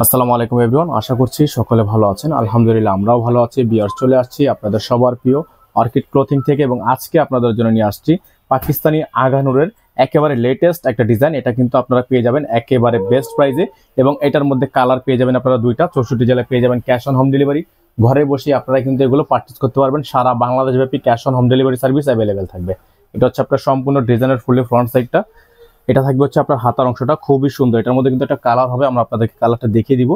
আসসালামু আলাইকুম এভরিওয়ান, আশা করছি সকলে ভালো আছেন। আলহামদুলিল্লাহ আমরাও ভালো আছি। ভিউয়ার্স, চলে আসছি আপনাদের সবার প্রিয় অর্কিড ক্লোথিং থেকে এবং আজকে আপনাদের জন্য নিয়ে আসছি পাকিস্তানি আগানুরের একেবারে লেটেস্ট একটা ডিজাইন। এটা কিন্তু আপনারা পেয়ে যাবেন একেবারে বেস্ট প্রাইসে এবং এটার মধ্যে কালার পেয়ে যাবেন আপনারা দুইটা। 64 জেলায় পেয়ে যাবেন ক্যাশ অন হোম ডেলিভারি। ঘরে বসে আপনারা কিন্তু এগুলো পারচেজ করতে পারবেন। সারা বাংলাদেশ ব্যাপী cash on home delivery service available থাকবে। এটা হচ্ছে আপনার সম্পূর্ণ ডিজাইনের ফুলি ফ্রন্ট সাইডটা। এটা থাকবে হচ্ছে আপনার হাতার অংশটা খুবই সুন্দর। এটার মধ্যে কিন্তু একটা কালার হবে, আমরা আপনাদেরকে কালারটা দেখিয়ে দিব।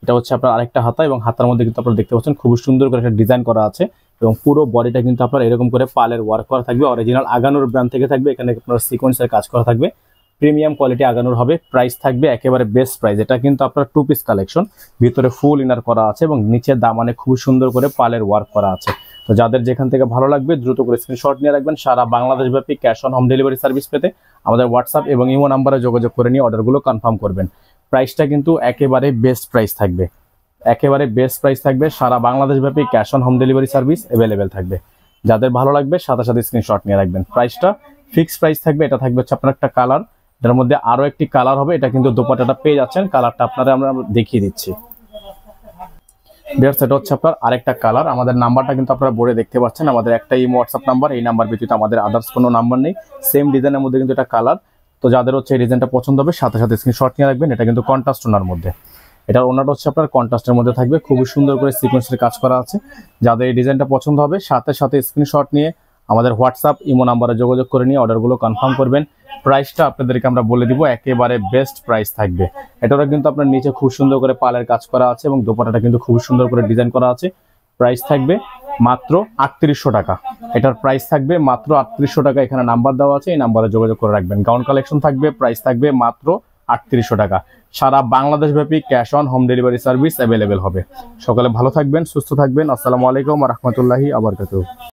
এটা হচ্ছে আপনার আরেকটা হাতা এবং হাতার মধ্যে কিন্তু আপনারা দেখতে পাচ্ছেন খুব সুন্দর করে একটা ডিজাইন করা আছে এবং পুরো বডিটা কিন্তু আপনার এরকম করে পালের ওয়ার্ক করা থাকবে। অরিজিনাল আগানুর ব্র্যান্ড থেকে থাকবে। এখানে আপনার সিকোয়েন্সের কাজ করা থাকবে। প্রিমিয়াম কোয়ালিটি আগানুর হবে। প্রাইস থাকবে একেবারে বেস্ট প্রাইস। এটা কিন্তু আপনার 2 পিস কালেকশন, ভিতরে ফুল ইনার করা আছে এবং নিচের দামানে খুব সুন্দর করে পালের ওয়ার্ক করা আছে। তো যাদের যেখান থেকে ভালো লাগবে দ্রুত করে স্ক্রিনশট নিয়ে রাখবেন। সারা বাংলাদেশ ব্যাপী cash on home delivery service পেতে আমাদের হোয়াটসঅ্যাপ এবং ইমো নাম্বারে যোগাযোগ করে নিয়ে অর্ডারগুলো কনফার্ম করবেন। প্রাইসটা কিন্তু একেবারে বেস্ট প্রাইস থাকবে। একেবারে বেস্ট প্রাইস থাকবে। সারা বাংলাদেশ ব্যাপী cash on home delivery service available থাকবে। যাদের ভালো লাগবে সাথে সাথে স্ক্রিনশট নিয়ে রাখবেন। প্রাইসটা ফিক্সড প্রাইস থাকবে। এটা থাকবে হচ্ছে আপনার একটা কালার, এটার মধ্যে আরো একটি কালার হবে। এটা কিন্তু দোপাট্টাটা পেয়ে যাচ্ছেন, কালারটা আপনারা আমরা দেখিয়ে দিচ্ছি। ভিউয়ার্স, এটা হচ্ছে আপনার আরেকটা কালার। আমাদের নাম্বারটা কিন্তু আপনারা বোর্ডে দেখতে পাচ্ছেন। আমাদের একটা ইমো হোয়াটসঅ্যাপ নাম্বার, এই নাম্বার ব্যতীত আমাদের আদার্স কোনো নাম্বার নেই। সেম ডিজাইনের মধ্যে কিন্তু এটা কালার। তো যাদের হচ্ছে এই ডিজাইনটা পছন্দ হবে সাথে সাথে স্ক্রিনশট নিয়ে রাখবেন। এটা কিন্তু কন্ট্রাস্ট ওনার মধ্যে। এটার ওনাটা হচ্ছে আপনার কন্ট্রাস্টের মধ্যে থাকবে। খুবই সুন্দর করে সিকোয়েন্সের কাজ করা আছে। যাদের এই ডিজাইনটা পছন্দ হবে সাথে সাথে স্ক্রিনশট নিয়ে আমাদের হোয়াটসঅ্যাপ ইমো নাম্বারে যোগাযোগ করে নিয়ে অর্ডারগুলো কনফার্ম করবেন। প্রাইসটা আপনাদেরকে আমরা বলে দিব, একেবারে বেস্ট প্রাইস থাকবে। এটারও কিন্তু আপনার নিচে খুব সুন্দর করে পালের কাজ করা আছে এবং দোপাট্টাটা কিন্তু খুব সুন্দর করে ডিজাইন করা আছে। প্রাইস থাকবে মাত্র 3800 টাকা। এটার প্রাইস থাকবে মাত্র 3800 টাকা। এখানে নাম্বার দেওয়া আছে, এই নাম্বারে যোগাযোগ করে রাখবেন। গাউন কালেকশন থাকবে, প্রাইস থাকবে মাত্র 3800 টাকা। সারা বাংলাদেশ ব্যাপী cash on home delivery service available হবে। সকলে ভালো থাকবেন, সুস্থ থাকবেন। আসসালামু আলাইকুম ওয়া রাহমাতুল্লাহি ওয়া বারাকাতুহু।